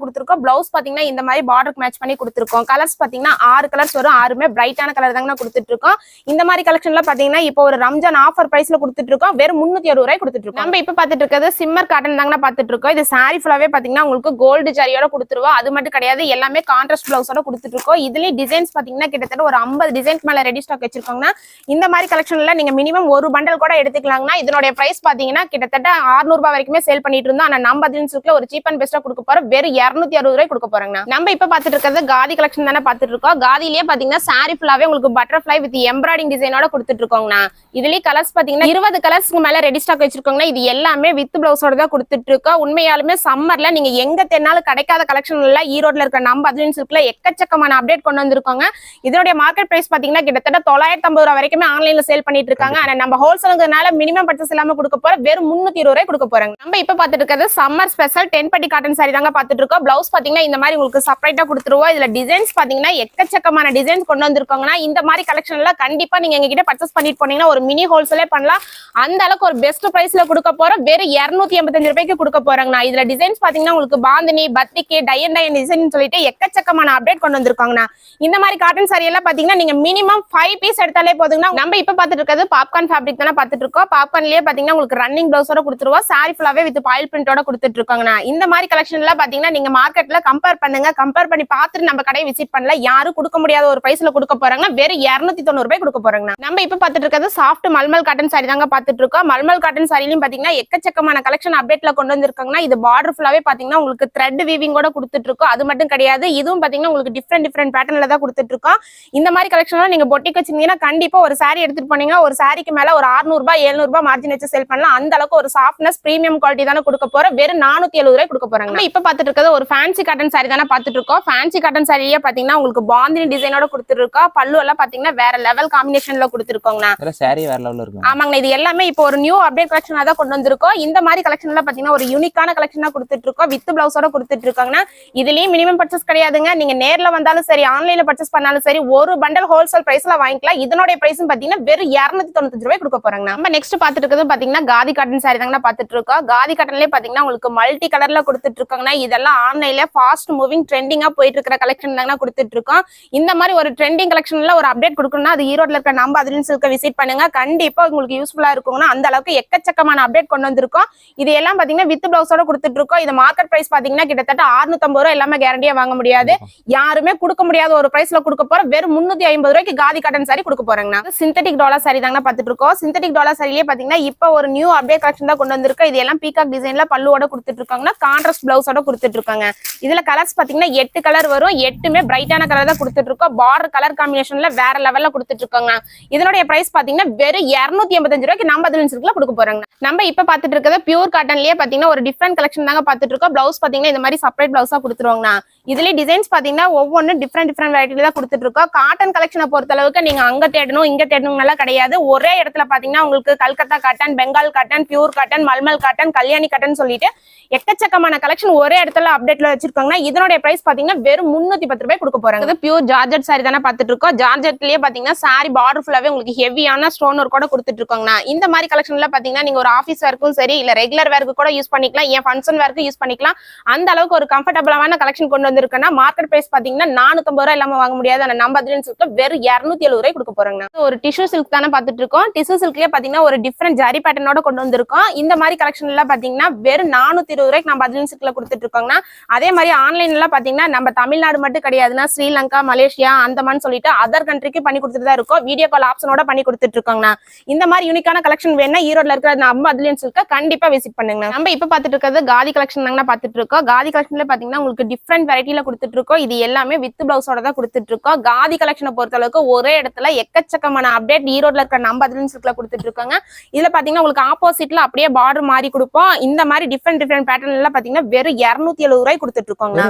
கொடுத்துருக்கோம். பிளவுஸ் பாத்தீங்கன்னா இந்த மாதிரி பார்டருக்கு மேட்ச் பண்ணி கொடுத்துருக்கோம். கலர்ஸ் பாத்தீங்கன்னா 6 கலர்ஸ் வரும். 6மே பிரைட்டான கலர் தாங்க கொடுத்துட்டு இருக்கோம். இந்த மாதிரி கலெக்ஷன்ல பாத்தீங்கன்னா இப்போ ஒரு ரம்ஜான் ஆஃபர் பிரைஸ்ல கொடுத்துட்டு இருக்கோம். வெறும் 360 ரூபாய் கொடுத்துட்டு இருக்கோம். நம்ம இப்ப பாத்துட்டு இருக்கிறது சிம்மர் காட்டன் தாங்க பாத்துட்டு இருக்கோம். இது சாரி ஃபுல்லாவே பாத்தீங்கன்னா உங்களுக்கு கோல்டு ஜரியோட கொடுத்துருவோம். அது மட்டும் கிடையாது, எல்லாமே கான்ட்ராஸ்ட் பிளவுஸோட கொடுத்துட்டு இருக்கோம். இதுலயும் டிசைன்ஸ் பாத்தீங்கன்னா கிட்டத்தட்ட ஒரு 50 டிசைன்க்கு மேல ரெடி ஸ்டாக் வச்சிருக்காங்கன்னா இந்த மாதிரி கலெக்ஷன்ல நீங்க மினிமம் ஒரு பண்டல் கூட எடுத்துக்கலாங்கன்னா இதனுடைய பிரைஸ் பாத்தீங்கன்னா கிட்டத்தட்ட 600 ரூபாய் வரைக்குமே சேல் பண்ணிட்டு இருந்தோம். ஆனா நம்ம அதுலயும் சில்க்ல ஒரு சீப் அண்ட் பெஸ்டா கொடுக்க போறோம். வெறும் 260 ரூபாய் கொடுக்க போறாங்க. நம்ம இப்ப பாத்துட்டு இருக்கிறது காதி கலெக்ஷன் தானே பாத்துட்டு இருக்கோம். காதிலேயே பாத்தீங்கன்னா சாரி ஃபுல்லாவே உங்களுக்கு பட்டர்ஃபிளை வித் எம்ப்ராய்டிங் டிசைனோட கொடுத்துட்டு இருக்கோங்கண்ணா. இதுலயே கலர்ஸ் பாத்தீங்கன்னா 20 கலர்ஸ்க்கு மேல ரெடி ஸ்டாக் வச்சிருக்கோங்கன்னா இது எல்லாமே வித் பிளவுஸோட தான் கொடுத்துட்டு இருக்கோம். உண்மையாலுமே சம்மர்ல நீங்க எங்க தென்னாலும் கிடைக்காத கலெக்ஷன் எல்லாம் ஈரோட்ல இருக்க நம்ம அதுலயும் சில்க்ல எக்கச்சக்கமான அப்டேட் கொண்டு வந்திருக்காங்க. இதோட மார்க்கெட் பிரைஸ் பாத்தீங்கன்னா கிட்டத்தட்ட 950 ரூபாய் வரைக்குமே ஆன்லைன்ல சேல் பண்ணிட்டு இருக்காங்க. ஆனா நம்ம ஹோல்சேல்ங்கறனால மினிமம் பர்ச்சேஸ் இல்லாம கொடுக்க போற வெறும் 320 ரூபாய் கொடுக்க போறாங்க. நம்ம இப்ப பாத்துட்டு இருக்கிறது சம்மர் ஸ்பெஷல் 10 பட்டி காட்டன் சாரி தாங்க பாத்துட்டு இருக்கோம். பிளவுஸ் பாத்தீங்கன்னா இந்த மாதிரி உங்களுக்கு செப்பரேட்டா கொடுத்துருவோம். இதுல டிசைன்ஸ் பாத்தீங்கன்னா எக்கச்சக்கமான டிசைன்ஸ் கொண்டு வந்திருக்காங்கன்னா இந்த மாதிரி கலெக்ஷன் எல்லாம் கண்டிப்பா நீங்க எங்க கிட்ட பர்ச்சேஸ் பண்ணிட்டு போனீங்கன்னா ஒரு மினி ஹோல்சேலே பண்ணலாம். அந்த அளவுக்கு ஒரு பெஸ்ட் பிரைஸ்ல கொடுக்க போற வெறும் 285 ரூபாய்க்கு கொடுக்க போறாங்கண்ணா. இதுல டிசைன்ஸ் பாத்தீங்கன்னா உங்களுக்கு பாந்தினி, பத்திக்கு, டயன் டிசைன் சொல்லிட்டு எக்கச்சக்கமான அப்டேட் கொண்டு வந்திருக்காங்கண்ணா. இந்த மாதிரி காட்டன் சாரி எல்லாம் பாத்தீங்கன்னா நீங்க மினிமம் 5 பீஸ் எடுத்தாலே போதுங்கன்னா. நம்ம இப்ப பாத்துட்டு இருக்கிறது பாப்கார்ன் ஃபேப்ரிக் தானே பாத்துட்டு இருக்கோம். பாப்கார்ன்லயே பாத்தீங்கன்னா உங்களுக்கு ரன்னிங் பிளவுஸோட கொடுத்துருவோம். சாரி ஃபுல்லாவே வித் பாயில் பிரிண்டோட கொடுத்துட்டு இருக்காங்கண்ணா. இந்த மாதிரி கலெக்ஷன் எல்லாம் பாத்தீங்கன்னா நீங்க மார்க்கெட்ல கம்பேர் பண்ணுங்க. கம்பேர் பண்ணி பார்த்துட்டு நம்ம கடையை விசிட் பண்ணல. யாரும் கொடுக்க முடியாத ஒரு பிரைஸ்ல கொடுக்க போறாங்க. வெறும் 290 ரூபாய் கொடுக்க போறாங்க. நம்ம இப்ப பாத்துட்டு இருக்கிறது சாஃப்ட் மல்மல் காட்டன் சாரி தாங்க பாத்துட்டு இருக்கோம். மல்மல் காட்டன் சாரிலையும் பாத்தீங்கன்னா எக்கச்சக்கமான கலெக்ஷன் அப்டேட்ல கொண்டு வந்திருக்காங்கன்னா இது பார்டர் ஃபுல்லாவே பாத்தீங்கன்னா உங்களுக்கு த்ரெட் வீவிங்கோட கொடுத்துட்டு இருக்கோம். அது மட்டும் கிடையாது, இதுவும் பாத்தீங்கன்னா உங்களுக்கு டிஃப்ரெண்ட் பேட்டர்ன்ல தான் கொடுத்துட்டு இருக்கோம். இந்த மாதிரி கலெக்ஷன் நீங்க பொட்டிக் வச்சிருந்தீங்கன்னா கண்டிப்பா ஒரு சாரி எடுத்துட்டு போனீங்க பாத்தீங்கன்னா ஒரு சாரிக்கு மேல ஒரு 600 ரூபாய் 700 ரூபாய் மார்ஜின் வச்சு சேல் பண்ணலாம். அந்த அளவுக்கு ஒரு சாஃப்ட்னஸ் பிரீமியம் குவாலிட்டி தானே கொடுக்க போறோம். வெறும் 470 ரூபாய் கொடுக்க போறாங்க. நம்ம இப்ப பாத்துட்டு இருக்கிறது ஒரு ஃபேன்சி காட்டன் சாரி தானே பாத்துட்டு இருக்கோம். ஃபேன்சி காட்டன் சாரியே பாத்தீங்கன்னா உங்களுக்கு பாந்தினி டிசைனோட கொடுத்துருக்கோம். பல்லு எல்லாம் பாத்தீங்கன்னா வேற லெவல் காம்பினேஷன்ல கொடுத்துருக்கோங்கண்ணா. சாரி வேற லெவல்ல இருக்கு. ஆமாங்கண்ணா, இது எல்லாமே இப்போ ஒரு நியூ அப்டேட் கலெக்ஷனா தான் கொண்டு வந்திருக்கோம். இந்த மாதிரி கலெக்ஷன் எல்லாம் பாத்தீங்கன்னா ஒரு யூனிக்கான கலெக்ஷனா கொடுத்துட்டு இருக்கோம். வித் பிளவுஸோட கொடுத்துட்டு இருக்காங்கன்னா இதுலயும் மினிமம் பர்ச்சேஸ் கிடையாதுங்க. நீங்க நேர்ல வந்தாலும் சரி, ஆன்லைன்ல பர்ச்சேஸ் பண்ணாலும் சரி, ஒரு பண்டல் ஹோல்சேல் பிரைஸ்ல வாங்கிக்கலாம். இதனுடைய பிரைஸ் பாத்தீங்கன்னா வெறும் 295 ரூபாய் கொடுக்க போறாங்க. நம்ம நெக்ஸ்ட் பாத்துட்டு இருக்கிறது பாத்தீங்கன்னா காதி காட்டன் சாரி தாங்க பாத்துட்டு இருக்கோம். காதி காட்டன்லயே பாத்தீங்கன்னா உங்களுக்கு மல்டி கலர்ல கொடுத்துட்டு இருக்காங்கன்னா இதெல்லாம் ஆன்லைன்ல ஃபாஸ்ட் மூவிங் ட்ரெண்டிங்கா போயிட்டு இருக்கிற கலெக்ஷன் தாங்க கொடுத்துட்டு இருக்கோம். இந்த மாதிரி ஒரு ட்ரெண்டிங் கலெக்ஷன்ல ஒரு அப்டேட் கொடுக்கணும்னா அது ஈரோட்ல இருக்க நம்ம அதிலின் சில்க விசிட் பண்ணுங்க. கண்டிப்பா உங்களுக்கு யூஸ்ஃபுல்லா இருக்கும்னா அந்த அளவுக்கு எக்கச்சக்கமான அப்டேட் கொண்டு வந்திருக்கோம். இது எல்லாம் பாத்தீங்கன்னா வித் பிளவுஸோட கொடுத்துட்டு இருக்கோம். இது மார்க்கெட் பிரைஸ் பாத்தீங்கன்னா கிட்டத்தட்ட 650 ரூபாய் எல்லாமே கேரண்டியா வாங்க முடியாது. யாருமே கொடுக்க முடியாத ஒரு பிரைஸ்ல கொடுக்க போற வெறும் 350 ரூபாய்க்கு காதி காட்டன் சாரி கொடுக்க போறாங்க. சிந்தட்டிக் டாலர் சாரி தாங்க பாத்துட்டு இருக்கோம். சிந்தட்டிக் டாலர் சாரிலேயே பாத்தீங்கன்னா இப்ப ஒரு நியூ அப்டேட் கலெக்ஷன் தான் கொண்டு வந்திருக்கு. இது எல்லாம் பீகாக் டிசைன்ல பல்லுவோட கொடுத்துட்டு இருக்காங்கன்னா கான்ட்ராஸ்ட் பிளவுஸோட கொடுத்துட்டு இருக்காங்க. இதுல கலர்ஸ் பாத்தீங்கன்னா 8 கலர் வரும். 8மே பிரைட்டான கலர் தான் கொடுத்துட்டு இருக்கோம். பார்டர் கலர் காம்பினேஷன்ல வேற லெவல்ல கொடுத்துட்டு இருக்காங்க. இதனுடைய பிரைஸ் பாத்தீங்கன்னா வெறும் 285 ரூபாய்க்கு நம்ம அதிலின் சில்க்ல கொடுக்க போறாங்க. நம்ம இப்ப பாத்துட்டு இருக்கிறது பியூர் காட்டன்லயே பாத்தீங்கன்னா ஒரு டிஃபரெண்ட் கலெக்ஷன் தாங்க பாத்துட்டு இருக்கோம். பிளவுஸ் பாத்தீங்கன்னா இந்த மாதிரி செப்பரேட் பிளவுஸா கொடுத்துருவாங்க. இதுல டிசைன்ஸ் பாத்தீங்கன்னா ஒவ்வொன்றும் டிஃப்ரெண்ட் வெரைட்டில தான் கொடுத்துட்டு இருக்கோம். காட்டன் கலெக்ஷனை பொறுத்த அளவுக்கு நீங்க அங்க தேடணும் இங்க தேடணும் எல்லாம் கிடையாது. ஒரே இடத்துல பாத்தீங்கன்னா உங்களுக்கு Calcutta cotton, Bengal cotton, pure cotton, mulmul cotton, Kalyani cotton சொல்லிட்டு எக்கச்சக்கமான கலெக்ஷன் ஒரே இடத்துல அப்டேட்ல வச்சிருக்காங்கன்னா இதனுடைய பிரைஸ் பாத்தீங்கன்னா வெறும் 310 ரூபாய் கொடுக்க போறாங்க. இது பியூர் ஜார்ஜெட் சாரி தானே பாத்துட்டு இருக்கோம். ஜார்ஜெட்லயே பாத்தீங்கன்னா சாரி பார்டர் ஃபுல்லாவே உங்களுக்கு ஹெவியான ஸ்டோன் ஒர்க் கூட கொடுத்துட்டு இருக்காங்க. இந்த மாதிரி கலெக்ஷன்ல பாத்தீங்கன்னா நீங்க ஒரு ஆபீஸ் வேர்க்கும் சரி இல்ல ரெகுலர் வேர்க்கு கூட யூஸ் பண்ணிக்கலாம், ஏன் ஃபங்க்ஷன் வேர்க்கு யூஸ் பண்ணிக்கலாம். அந்த அளவுக்கு ஒரு கம்ஃபர்டபிளான கலெக்ஷன் கொண்டு வந்திருக்குன்னா மார்க்கெட் பிரைஸ் பாத்தீங்கன்னா 450 ரூபாய் இல்லாம வாங்க முடியாது. ஆனா நம்ம அதிலின் சில்க்ல வெறும் 270 ரூபாய் கொடுக்க போறாங்க. ஒரு டிஷ்யூ சில்க் தானே பாத்துட்டு இருக்கோம். டிஷ்யூ சில்க்லயே பாத்தீங்கன்னா ஒரு டிஃபரெண்ட் ஜரி பேட்டர்னோட கொண்டு வந்திருக்கோம். இந்த மாதிரி கலெக்ஷன் எல்லாம் பாத்தீங்கன்னா வெறும் 420 ரூபாய்க்கு நம்ம அதிலின் சில்க்ல கொடுத்துட்டு இருக்காங்கன்னா அதே மாதிரி ஆன்லைன்ல பாத்தீங்கன்னா நம்ம தமிழ்நாடு மட்டும் கிடையாதுன்னா ஸ்ரீலங்கா, மலேசியா, அந்தமான் சொல்லிட்டு அதர் கண்ட்ரிக்கு பண்ணி கொடுத்துட்டு தான் இருக்கோம். வீடியோ கால் ஆப்ஷனோட பண்ணி கொடுத்துட்டு இருக்காங்க. இந்த மாதிரி யூனிக்கான கலெக்ஷன் வேணா ஈரோட்ல இருக்கிற நம்ம அதிலின் சில்க கண்டிப்பா விசிட் பண்ணுங்க. நம்ம இப்ப பாத்துட்டு இருக்கிறது காதி கலெக்ஷன் தாங்க பாத்துட்டு இருக்கோம். காதி கலெக்ஷன்ல பாத்தீங்கன்னா உங்களுக்கு டிஃபரெண்ட் வெரைட்டில கொடுத்துட்டு இருக்கோம். இது எல்லாமே வித் பிளவுஸோட தான் கொடுத்துட்டு இருக்கோம். காதி கலெக்ஷனை பொறுத்த அளவுக்கு ஒரே இடத்துல எக்கச்சக்கமான அப்டேட் ஈரோட்ல இருக்கிற நம்ம அதிலின் சில்க்ல கொடுத்துட்டு இருக்காங்க. இதுல பாத்தீங்கன்னா உங்களுக்கு ஆப்போசிட்ல அப்படியே பார்டர் மாறி கொடுப்போம். இந்த மாதிரி டிஃபரெண்ட் பேட்டர்ன் எல்லாம் பாத்தீங்கன்னா வெறும் 270 ரூபாய் கொடுத்துட்டு இருக்கோங்க.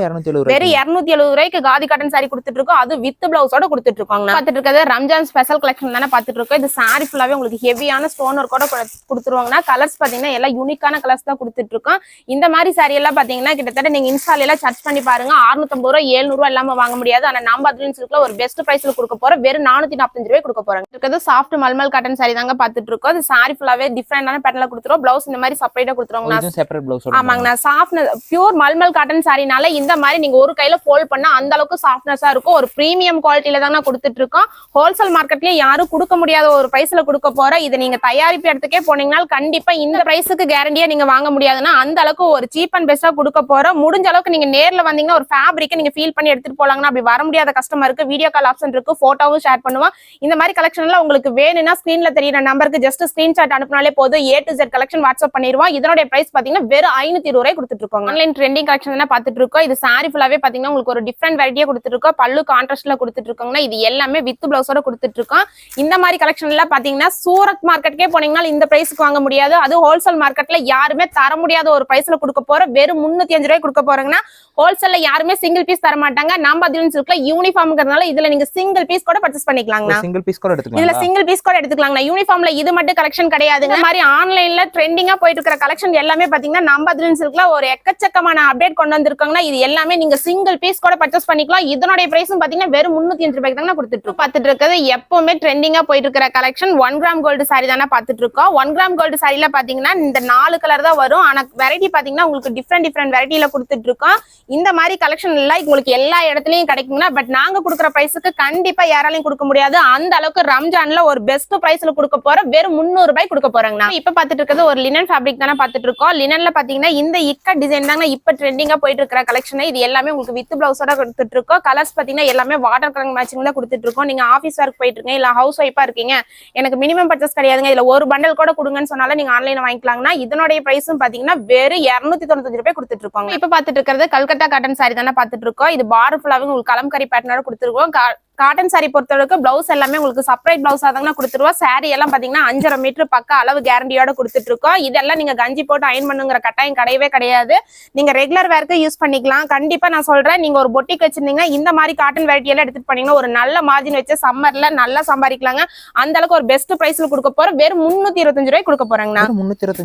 வெறும் 270 ரூபாய்க்கு காதி காட்டன் சாரி கொடுத்துட்டு இருக்கோம். அது வித் பிளவுஸோட கொடுத்துட்டு இருக்காங்க. பாத்துட்டு இருக்கிறது ரம்ஜான் ஸ்பெஷல் கலெக்ஷன் தானே பாத்துட்டு இருக்கோம். இது சாரி ஃபுல்லாவே உங்களுக்கு ஹெவியான ஸ்டோன் ஒர்க்கோட கொடுத்துருவாங்கன்னா கலர்ஸ் பாத்தீங்கன்னா எல்லாம் யூனிக்கான கலர்ஸ் தான் கொடுத்துட்டு இருக்கோம். இந்த மாதிரி சாரி எல்லாம் பாத்தீங்கன்னா கிட்டத்தட்ட நீங்க இன்ஸ்டால எல்லாம் சர்ச் பண்ணி பாருங்க. 650 ரூபாய் 700 ரூபாய் இல்லாம வாங்க முடியாது. ஆனா நம்ம அதிலின் சில்க்ல ஒரு பெஸ்ட் பிரைஸ்ல கொடுக்க போறோம். வெறும் 445 ரூபாய் கொடுக்க போறாங்க. இருக்கிறது சாஃப்ட் மல்மல் காட்டன் சாரி தாங்க பாத்துட்டு இருக்கோம். இது சாரி ஃபுல்லாவே டிஃபரெண்டான பேட்டர்ன்ல கொடுத்துருவோம். பிளவுஸ் இந்த மாதிரி செப்பரேட்டா கொடுத்துருவாங்க. ஆமாங்கண்ணா, சாஃப்ட் பியூர் மல்மல் காட்டன் சாரினால இந்த மாதிரி நீங்க ஒரு கையில ஃபோல்ட் பண்ணா அந்த அளவுக்கு சாஃப்ட்னஸா இருக்கும். ஒரு பிரீமியம் குவாலிட்டியில தாங்க கொடுத்துட்டு இருக்கோம். ஹோல்சேல் மார்க்கெட்லயே யாரும் கொடுக்க முடியாத ஒரு பிரைஸ்ல கொடுக்க போற. இது நீங்க தயாரிப்பு இடத்துக்கே போனீங்கன்னா கண்டிப்பா இந்த பிரைஸுக்கு கேரண்டியா நீங்க வாங்க முடியாதுன்னா அந்த அளவுக்கு ஒரு சீப் அண்ட் பெஸ்டா கொடுக்க போறோம். முடிஞ்ச அளவுக்கு நீங்க நேர்ல வந்தீங்கன்னா ஒரு ஃபேப்ரிக் நீங்க ஃபீல் பண்ணி எடுத்துட்டு போலாங்கன்னா அப்படி வர முடியாத கஸ்டமருக்கு வீடியோ கால் ஆப்ஷன் இருக்கு, போட்டோவும் ஷேர் பண்ணுவோம். இந்த மாதிரி கலெக்ஷன் எல்லாம் உங்களுக்கு வேணும்னா ஸ்கிரீன்ல தெரியுற நம்பருக்கு ஜஸ்ட் ஸ்கிரீன்ஷாட் அனுப்பினாலே போதும். A to Z collection WhatsApp பண்ணிடுவோம். இதனுடைய பிரைஸ் பாத்தீங்கன்னா வெறும் 520 ரூபாய் கொடுத்துட்டு இருக்கோம். ஆன்லைன் ட்ரெண்டிங் கலெக்ஷன் தான் பாத்துட்டு இருக்கோம். இது சாரி ஃபுல்லாவே பாத்தீங்கன்னா உங்களுக்கு ஒரு டிஃபரெண்ட் வெரைட்டியா கொடுத்துட்டு இருக்கோம். பல்லு கான்ட்ராஸ்ட்ல கொடுத்துட்டு இருக்கோங்க. இது எல்லாமே வித் பிளவுஸோட கொடுத்துட்டு இருக்கோம். இந்த மாதிரி கலெக்ஷன் எல்லாம் பாத்தீங்கன்னா சூரத் மார்க்கெட்டுக்கே போனீங்கன்னா இந்த பிரைஸ்க்கு வாங்க முடியாது. அது ஹோல்சேல் மார்க்கெட்ல யாருமே தர முடியாத ஒரு பிரைஸ்ல கொடுக்க போற. வெறும் 305 ரூபாய் கொடுக்க போறாங்கன்னா ஹோல்சேல்ல யாருமே சிங்கிள் பீஸ் தர மாட்டாங்க. நம்ம அதிலின் சில்க்ல யூனிஃபார்ம்ங்கறதுனால இதுல நீங்க சிங்கிள் பீஸ் கூட பர்ச்சேஸ் பண்ணிக்கலாங்க. சிங்கிள் பீஸ் கூட எடுத்துக்கலாம். இதுல சிங்கிள் பீஸ் கூட எடுத்துக்கலாங்க. யூனிஃபார்ம்ல இது மட்டும் கலெக்ஷன் கிடையாது. இந்த மாதிரி ஆன்லைன்ல ட்ரெண்டிங்கா போயிட்டு இருக்கிற கலெக்ஷன் எல்லாமே பாத்தீங்கன்னா நம்ம அதிலின் சில்க்ல ஒரு எக்கச்சக்கமான அப்டேட் கொண்டு வந்திருக்காங்கன்னா இது எல்லாமே நீங்க சிங்கிள் பீஸ் கூட பர்ச்சேஸ் பண்ணிக்கலாம். இதனுடைய பிரைஸும் பாத்தீங்கன்னா வெறும் 305 ரூபாய்க்கு தாங்க கொடுத்துட்டு இருக்கோம். பாத்துட்டு இருக்கிறது எப்பவுமே ட்ரெண்டிங்கா போயிட்டு இருக்கிற கலெக்ஷன் 1 கிராம் கோல்டு சாரி தானே பாத்துட்டு இருக்கோம். 1 கிராம் கோல்டு சாரில பாத்தீங்கன்னா இந்த 4 கலர் தான் வரும். ஆனா வெரைட்டி பாத்தீங்கன்னா உங்களுக்கு டிஃபரெண்ட் வெரைட்டில கொடுத்துட்டு இருக்கோம். இந்த மாதிரி கலெக்ஷன் எல்லாம் உங்களுக்கு எல்லா இடத்துலயும் கிடைக்குங்கன்னா பட் நாங்க கொடுக்குற பிரைஸுக்கு கண்டிப்பா யாராலையும் கொடுக்க முடியாது. அந்த அளவுக்கு ரம்ஜான்ல ஒரு பெஸ்ட் பிரைஸ்ல கொடுக்க போற. வெறும் 300 ரூபாய் கொடுக்க போறாங்க. இப்ப பாத்துட்டு இருக்கிறது ஒரு லினன் ஃபேப்ரிக் தானே பாத்துட்டு இருக்கோம். லினன்ல பாத்தீங்கன்னா இந்த இக்க டிசைன் தாங்க இப்ப ட்ரெண்டிங்கா போயிட்டு இருக்கிற கலெக்ஷன். இது எல்லாமே உங்களுக்கு வித் பிளவுஸோட கொடுத்துட்டு இருக்கோம். கலர்ஸ் பாத்தீங்கன்னா எல்லாமே வாட்டர் கலர் மேட்சிங்ல கொடுத்துட்டு இருக்கோம். நீங்க ஆபீஸ் ஒர்க் போயிட்டு இருக்கீங்க இல்ல ஹவுஸ் ஒய்ஃபா இருக்கீங்க, எனக்கு மினிமம் பர்ச்சேஸ் கிடையாதுங்க, இதுல ஒரு பண்டல் கூட கொடுங்கன்னு சொன்னாலும் நீங்க ஆன்லைன்ல வாங்கிக்கலாங்கன்னா இதனுடைய பிரைஸும் பாத்தீங்கன்னா வெறும் 295 ரூபாய் கொடுத்துட்டு இருக்கோம். இப்ப பாத்துட்டு இருக்கிறது கல்கத்தா காட்டன் சாரி தானே பாத்துட்டு இருக்கோம். இது பார்டர் ஃபுல்லாவே உங்களுக்கு கலம்கரி பேட்டர்னோட கொடுத்துருக்கோம். காட்டன் சாரி பொறுத்தளவுக்கு பிளவுஸ் எல்லாமே உங்களுக்கு செப்பரேட் பிளவுஸா தாங்க கொடுத்துருவோம். சாரி எல்லாம் பாத்தீங்கன்னா 5.5 மீட்டர் பக்க அளவு கேரண்டியோட கொடுத்துட்டு இருக்கோம். இதெல்லாம் நீங்க கஞ்சி போட்டு அயன் பண்ணுங்கிற கட்டாயம் கிடையவே கிடையாது. நீங்க ரெகுலர் வேர்க்கு யூஸ் பண்ணிக்கலாம். கண்டிப்பா நான் சொல்றேன், நீங்க ஒரு பொட்டிக் வச்சிருந்தீங்கன்னா இந்த மாதிரி காட்டன் வெரைட்டி எல்லாம் எடுத்துட்டு பண்ணீங்கன்னா ஒரு நல்ல மார்ஜின் வச்சு சம்மர்ல நல்லா சம்பாதிக்கலாங்க. அந்த அளவுக்கு ஒரு பெஸ்ட் பிரைஸ்ல கொடுக்க போறோம். வெறும் 325 ரூபாய் கொடுக்க போறாங்கண்ணா.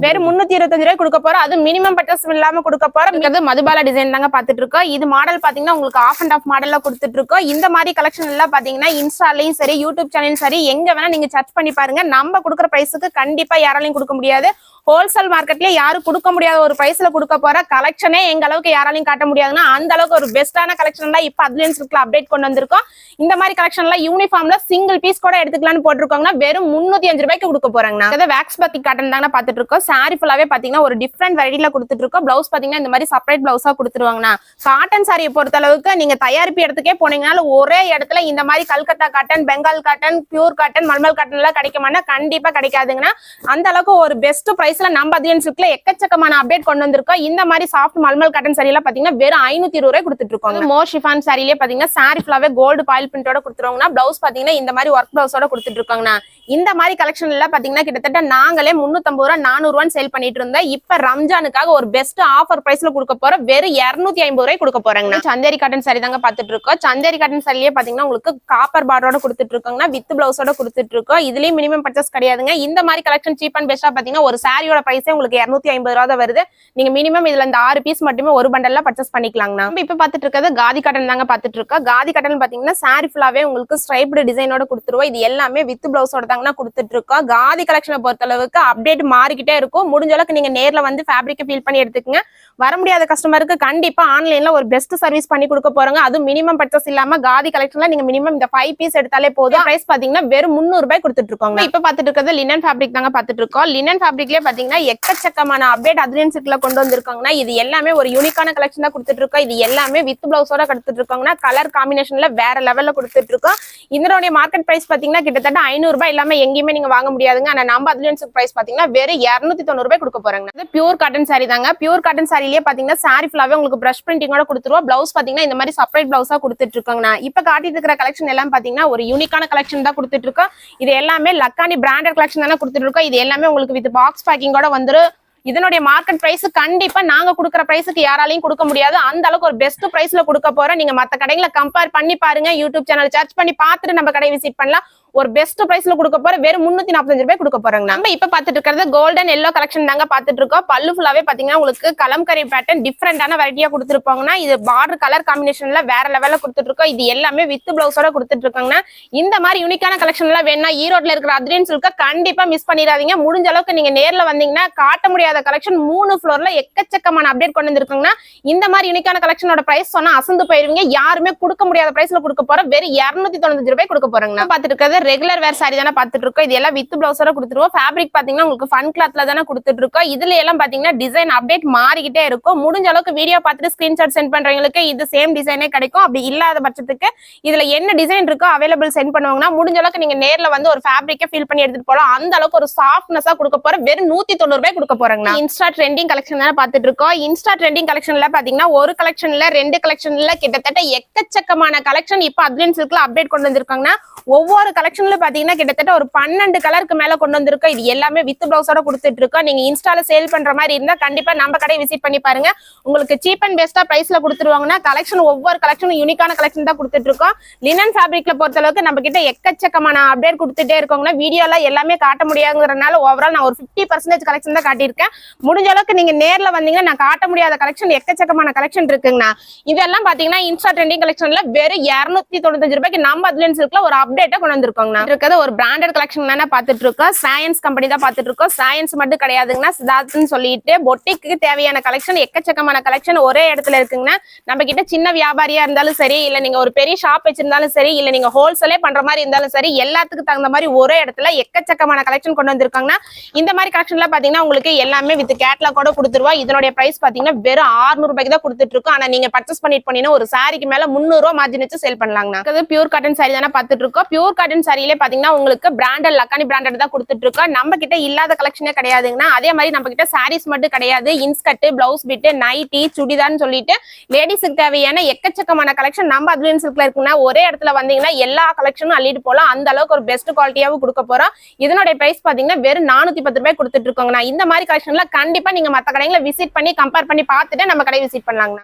வெறும் 325 ரூபாய் கொடுக்க போறோம். அது மினிமம் பர்ச்சேஸ் இல்லாம கொடுக்க போறோம். இது மதுபாலா டிசைன் தாங்க பாத்துட்டு இருக்கோம். இது மாடல் பாத்தீங்கன்னா உங்களுக்கு ஆஃப் அண்ட் ஆஃப் மாடல்ல கொடுத்துட்டு இருக்கோம். இந்த மாதிரி கலெக்ஷன் எல்லாம் பாத்தீங்கன்னா இன்ஸ்டாலையும் சரி யூடியூப் சேனலும் சரி எங்க வேணா நீங்க சர்ச் பண்ணி பாருங்க. நம்ம கொடுக்குற பிரைஸுக்கு கண்டிப்பா யாராலையும் கொடுக்க முடியாது. ஹோல்சேல் மார்க்கெட்லயே யாரும் கொடுக்க முடியாத ஒரு பிரைஸ்ல கொடுக்க போற கலெக்ஷனே எங்க அளவுக்கு யாராலையும் காட்ட முடியாதுன்னா அந்த அளவுக்கு ஒரு பெஸ்டான கலெக்ஷன் எல்லாம் இப்ப அட்வான்ஸ் இருக்குல அப்டேட் கொண்டு வந்திருக்கோம். இந்த மாதிரி கலெக்ஷன் எல்லாம் யூனிஃபார்ம்ல சிங்கிள் பீஸ் கூட எடுத்துக்கலாம்னு போட்டிருக்காங்கன்னா வெறும் 305 ரூபாய்க்கு கொடுக்க போறாங்க. அதாவது வேக்ஸ் பத்தி காட்டன் தாங்க பாத்துட்டு இருக்கோம். சாரி ஃபுல்லாவே பாத்தீங்கன்னா ஒரு டிஃப்ரெண்ட் வெரைட்டில கொடுத்துட்டு இருக்கோம். பிளவுஸ் பாத்தீங்கன்னா இந்த மாதிரி செப்பரேட் பிளவுஸா கொடுத்துருவாங்கண்ணா. காட்டன் சாரியை பொறுத்த அளவுக்கு நீங்க தயாரிப்பு இடத்துக்கே போனீங்கனால ஒரே இடத்துல இந்த மாதிரி Calcutta cotton, Bengal cotton, pure cotton, mulmul cotton எல்லாம் கிடைக்குமானா கண்டிப்பா கிடைக்காதுங்கன்னா. அந்த அளவுக்கு ஒரு பெஸ்ட் பிரைஸ்ல நம்ம அட்வான்ஸ்ல எக்கச்சக்கமான அப்டேட் கொண்டு வந்திருக்கோம். இந்த மாதிரி சாஃப்ட் மல்மல் காட்டன் சாரி எல்லாம் பாத்தீங்கன்னா வெறும் 520 ரூபாய் கொடுத்துட்டு இருக்கோம். மோர் ஷிஃபான் சாரிலே பாத்தீங்கன்னா சாரி ஃபுல்லாவே கோல்டு பாயில் பிரிண்டோட கொடுத்துருவாங்கன்னா பிளவுஸ் பாத்தீங்கன்னா இந்த மாதிரி ஒர்க் பிளவுஸோட கொடுத்துட்டு இருக்காங்கண்ணா. இந்த மாதிரி கலெக்ஷன் எல்லாம் பாத்தீங்கன்னா கிட்டத்தட்ட நாங்களே 350 ரூபாய் 400 ரூபாய் சேல் பண்ணிட்டு இருந்தோம். இப்ப ரம்ஜானுக்காக ஒரு பெஸ்ட் ஆஃபர் பிரைஸ்ல கொடுக்க போறோம். வெறும் 250 ரூபாய் கொடுக்க போறாங்க. சந்தேரி காட்டன் சாரி தாங்க பாத்துட்டு இருக்கோம். சந்தேரி காட்டன் சாரிலேயே பாத்தீங்கன்னா உங்களுக்கு காப்பர் பார்டரோட கொடுத்துட்டு இருக்காங்கன்னா வித் பிளவுஸோட கொடுத்துட்டு இருக்கோம். இதுலயும் மினிமம் பர்ச்சேஸ் கிடையாதுங்க. இந்த மாதிரி கலெக்ஷன் சீப் அண்ட் பெஸ்டா பாத்தீங்கன்னா ஒரு சாரியோட பிரைஸே உங்களுக்கு 250 ரூபாய் தான் வருது. நீங்க மினிமம் இதுல இந்த 6 பீஸ் மட்டுமே ஒரு பண்டல்ல பர்ச்சேஸ் பண்ணிக்கலாங்கண்ணா. நம்ம இப்ப பாத்துட்டு இருக்கிறது காதி காட்டன் தாங்க பாத்துட்டு இருக்கோம். காதி காட்டன் பாத்தீங்கன்னா சாரி ஃபுல்லாவே உங்களுக்கு ஸ்ட்ரைப்டு டிசைனோட கொடுத்துருவோம். இது எல்லாமே வித் பிளவுஸோட தாங்கண்ணா கொடுத்துட்டு இருக்கோம். காதி கலெக்ஷனை பொறுத்த அளவுக்கு அப்டேட் மாறிக்கிட்டே இருக்கும். முடிஞ்ச அளவுக்கு நீங்க நேர்ல வந்து ஃபேப்ரிக் ஃபீல் பண்ணி எடுத்துக்கங்க. வர முடியாத கஸ்டமருக்கு கண்டிப்பா ஆன்லைன்ல ஒரு பெஸ்ட் சர்வீஸ் பண்ணி கொடுக்க போறாங்க. அது மினிமம் பர்ச்சேஸ் இல்லாம காதி கலெக்ஷன்ல நீங்க மினிமம் இந்த 5 பீஸ் எடுத்தாலே போதும். பிரைஸ் பாத்தீங்கன்னா வெறும் 300 ரூபாய் கொடுத்துட்டு இருக்கோங்க. இப்ப பாத்துட்டு இருக்கிறது லினன் ஃபேப்ரிக் தாங்க பாத்துட்டு இருக்கோம். லினன் ஃபேப்ரிக்லயே பாத்தீங்கன்னா எக்கச்சக்கமான அப்டேட் அட்வான்ஸ்ல கொண்டு வந்திருக்காங்கன்னா இது எல்லாமே ஒரு யூனிக்கான கலெக்ஷன் தான் கொடுத்துட்டு இருக்கோம். இது எல்லாமே வித் பிளவுஸோட கொடுத்துட்டு இருக்காங்கன்னா கலர் காம்பினேஷன்ல வேற லெவல்ல கொடுத்துட்டு இருக்கோம். இதனுடைய மார்க்கெட் பிரைஸ் பாத்தீங்கன்னா கிட்டத்தட்ட 500 ரூபாய் இல்லாம எங்கேயுமே நீங்க வாங்க முடியாதுங்க. ஆனா நம்ம அட்வான்ஸ் பிரைஸ் பாத்தீங்கன்னா வெறும் 290 ரூபாய் கொடுக்க போறாங்க. பியூர் காட்டன் சாரி தாங்க. பியூர் காட்டன் சாரிலேயே பாத்தீங்கன்னா சாரி ஃபுல்லாவே உங்களுக்கு பிரஷ் பிரிண்டிங்கோட கொடுத்துருவோம். பிளவுஸ் பாத்தீங்கன்னா இந்த மாதிரி செப்பரேட் பிளவுஸா கொடுத்துட்டு இருக்காங்கண்ணா. இப்ப காட்டிட்டு இருக்கிற கலெக்ஷன் எல்லாம் பாத்தீங்கன்னா ஒரு யூனிக்கான கலெக்ஷன் தான் கொடுத்துட்டு இருக்கோம். இது எல்லாமே லக்கானி பிராண்டட் கலெக்ஷன் தானே கொடுத்துட்டு இருக்கோம். இது எல்லாமே உங்களுக்கு வித் பாக்ஸ் பேக்கிங்கோட வந்துரும். இதனுடைய மார்க்கெட் பிரைஸ் கண்டிப்பா நாங்க கொடுக்குற பிரைஸுக்கு யாராலையும் கொடுக்க முடியாது. அந்த அளவுக்கு ஒரு பெஸ்ட் பிரைஸ்ல கொடுக்க போறோம். நீங்க மத்த கடைகளை கம்பேர் பண்ணி பாருங்க. யூடியூப் சேனல் சர்ச் பண்ணி பார்த்துட்டு நம்ம கடை விசிட் பண்ணலாம். ஒரு பெஸ்ட் பிரைஸ்ல கொடுக்க போற வெறும் 345 ரூபாய் கொடுக்க போறாங்க. நம்ம இப்ப பாத்துட்டு இருக்கிறது கோல்டன் எல்லோ கலெக்ஷன் தாங்க பாத்துட்டு இருக்கோம். பல்லு ஃபுல்லாவே பாத்தீங்கன்னா உங்களுக்கு கலம்கரி பேட்டர்ன் டிஃபரெண்டான வெரைட்டியா கொடுத்துருப்பாங்கன்னா இது பார்டர் கலர் காம்பினேஷன்ல வேற லெவல்ல கொடுத்துட்டு இருக்கோம். இது எல்லாமே வித் பிளவுஸோட கொடுத்துட்டு இருக்காங்கன்னா இந்த மாதிரி யூனிக்கான கலெக்ஷன் எல்லாம் வேணா ஈரோட்ல இருக்கிற அட்வான்ஸ்க்கு கண்டிப்பா மிஸ் பண்ணிடாதீங்க. முடிஞ்ச அளவுக்கு நீங்க நேர்ல வந்தீங்கன்னா காட்ட முடியாத கலெக்ஷன் 3 ஃப்ளோர்ல எக்கச்சக்கமான அப்டேட் கொண்டு வந்திருக்காங்கன்னா இந்த மாதிரி யூனிக்கான கலெக்ஷனோட பிரைஸ் சொன்னா அசந்து போயிருவீங்க. யாருமே கொடுக்க முடியாத பிரைஸ்ல கொடுக்க போற வெறும் 295 ரூபாய் கொடுக்க போறாங்க. பாத்துட்டு இருக்கிறது ரெகுலர் வேர் சாரி தானே பாத்துட்டு இருக்கோம். இது எல்லாம் வித் பிளவுஸோட கொடுத்துருவோம். ஃபேப்ரிக் பாத்தீங்கன்னா உங்களுக்கு ஃபன் கிளாத்ல தானே கொடுத்துட்டு இருக்கோம். இதுல எல்லாம் பாத்தீங்கன்னா டிசைன் அப்டேட் மாறிக்கிட்டே இருக்கும். முடிஞ்ச அளவுக்கு வீடியோ பார்த்துட்டு ஸ்கிரீன்ஷாட் சென்ட் பண்றவங்களுக்கு இது சேம் டிசைனே கிடைக்கும். அப்படி இல்லாத பட்சத்துக்கு இதுல என்ன டிசைன் இருக்கோ அவைலபிள் சென்ட் பண்ணுவாங்கன்னா முடிஞ்ச அளவுக்கு நீங்க நேர்ல வந்து ஒரு ஃபேப்ரிக்கை ஃபீல் பண்ணி எடுத்துட்டு போலாம். அந்த அளவுக்கு ஒரு சாஃப்ட்னஸா கொடுக்க போற வெறும் 190 ரூபாய் கொடுக்க போறாங்க. இன்ஸ்டா ட்ரெண்டிங் கலெக்ஷன் தானே பாத்துட்டு இருக்கோம். இன்ஸ்டா ட்ரெண்டிங் கலெக்ஷன்ல பாத்தீங்கன்னா ஒரு கலெக்ஷன்ல 2 கலெக்ஷன்ல கிட்டத்தட்ட எக்கச்சக்கமான கலெக்ஷன் இப்ப அட்வான்ஸ்ல அப்டேட் கொண்டு வந்திருக்காங்கன்னா ஒவ்வொரு கலெக்ஷன்ல பாத்தீங்கன்னா கிட்டத்தட்ட ஒரு 12 கலருக்கு மேல கொண்டு வந்திருக்கோம். இது எல்லாமே வித் பிளவுஸோட கொடுத்துட்டு இருக்கோம். நீங்க இன்ஸ்டால சேல் பண்ற மாதிரி இருந்தா கண்டிப்பா நம்ம கடை விசிட் பண்ணி பாருங்க. உங்களுக்கு சீப் அண்ட் பெஸ்டா பிரைஸ்ல கொடுத்துருவாங்கன்னா கலெக்ஷன் ஒவ்வொரு கலெக்ஷனும் யூனிக்கான கலெக்ஷன் தான் கொடுத்துட்டு இருக்கோம். லினன் ஃபேப்ரிக்ல பொறுத்த அளவுக்கு நம்ம கிட்ட எக்கச்சக்கமான அப்டேட் கொடுத்துட்டே இருக்கோங்கன்னா வீடியோல எல்லாமே காட்ட முடியாதுங்கிறதுனால ஓவரால் நான் ஒரு 50% கலெக்ஷன் தான் காட்டியிருக்கேன். முடிஞ்ச அளவுக்கு நீங்க நேர்ல வந்தீங்கன்னா நான் காட்ட முடியாத கலெக்ஷன் எக்கச்சக்கமான கலெக்ஷன் இருக்குங்கண்ணா. இதெல்லாம் பாத்தீங்கன்னா இன்ஸ்டா ட்ரெண்டிங் கலெக்ஷன்ல வெறும் 295 ரூபாய்க்கு நம்ம அட்வான்ஸ்ல ஒரு அப்டேட்டா கொண்டு வந்திருக்கோங்க. இருக்கிறது ஒரு பிராண்டட் கலெக்ஷன் தானே பாத்துட்டு இருக்கோம். சயன்ஸ் கம்பெனி தான் பாத்துட்டு இருக்கோம். சயன்ஸ் மட்டும் கிடையாதுங்கன்னா சித்தார்த்னு சொல்லிட்டு பொட்டிக்கு தேவையான கலெக்ஷன் எக்கச்சக்கமான கலெக்ஷன் ஒரே இடத்துல இருக்குங்கன்னா நம்ம கிட்ட சின்ன வியாபாரியா இருந்தாலும் சரி, இல்ல நீங்க ஒரு பெரிய ஷாப் வச்சிருந்தாலும் சரி, இல்ல நீங்க ஹோல்சேலே பண்ற மாதிரி இருந்தாலும் சரி, எல்லாத்துக்கும் தகுந்த மாதிரி ஒரே இடத்துல எக்கச்சக்கமான கலெக்ஷன் கொண்டு வந்திருக்காங்கன்னா இந்த மாதிரி கலெக்ஷன்ல பாத்தீங்கன்னா உங்களுக்கு எல்லாமே வித் கேட்லாகோட கொடுத்துருவா. இதனுடைய பிரைஸ் பாத்தீங்கன்னா வெறும் 600 ரூபாய்க்கு தான் கொடுத்துட்டு இருக்கோம். ஆனா நீங்க பர்ச்சேஸ் பண்ணிட்டு போனீங்கன்னா ஒரு சாரிக்கு மேல 300 ரூபாய் மார்ஜின் வச்சு சேல் பண்ணலாங்கண்ணா. பியூர் காட்டன் சாரி தானே பாத்துட்டு இருக்கோம். பியூர் காட்டன் காட்டன் சாரியிலே பாத்தீங்கன்னா உங்களுக்கு பிராண்டட் லக்கானி பிராண்டட் தான் கொடுத்துட்டு இருக்கோம். நம்ம கிட்ட இல்லாத கலெக்ஷனே கிடையாதுங்கன்னா. அதே மாதிரி நம்ம கிட்ட சாரீஸ் மட்டும் கிடையாது, இன்ஸ்கர்ட், பிளவுஸ் பிட், நைட்டி, சுடிதார்னு சொல்லிட்டு லேடிஸுக்கு தேவையான எக்கச்சக்கமான கலெக்ஷன் நம்ம அட்வான்ஸ் சில்க்ல இருக்குன்னா ஒரே இடத்துல வந்தீங்கன்னா எல்லா கலெக்ஷனும் அள்ளிட்டு போலாம். அந்த அளவுக்கு ஒரு பெஸ்ட் குவாலிட்டியாவும் கொடுக்க போறோம். இதனுடைய பிரைஸ் பாத்தீங்கன்னா வெறும் 410 ரூபாய் கொடுத்துட்டு இருக்கோங்கண்ணா. இந்த மாதிரி கலெக்ஷன்ல கண்டிப்பா நீங்க மத்த கடைகளை விசிட் பண்ணி கம்பேர் பண்ணி பார்த்துட்டு நம்ம கடை விசிட் பண்ணலாங்கண்ணா.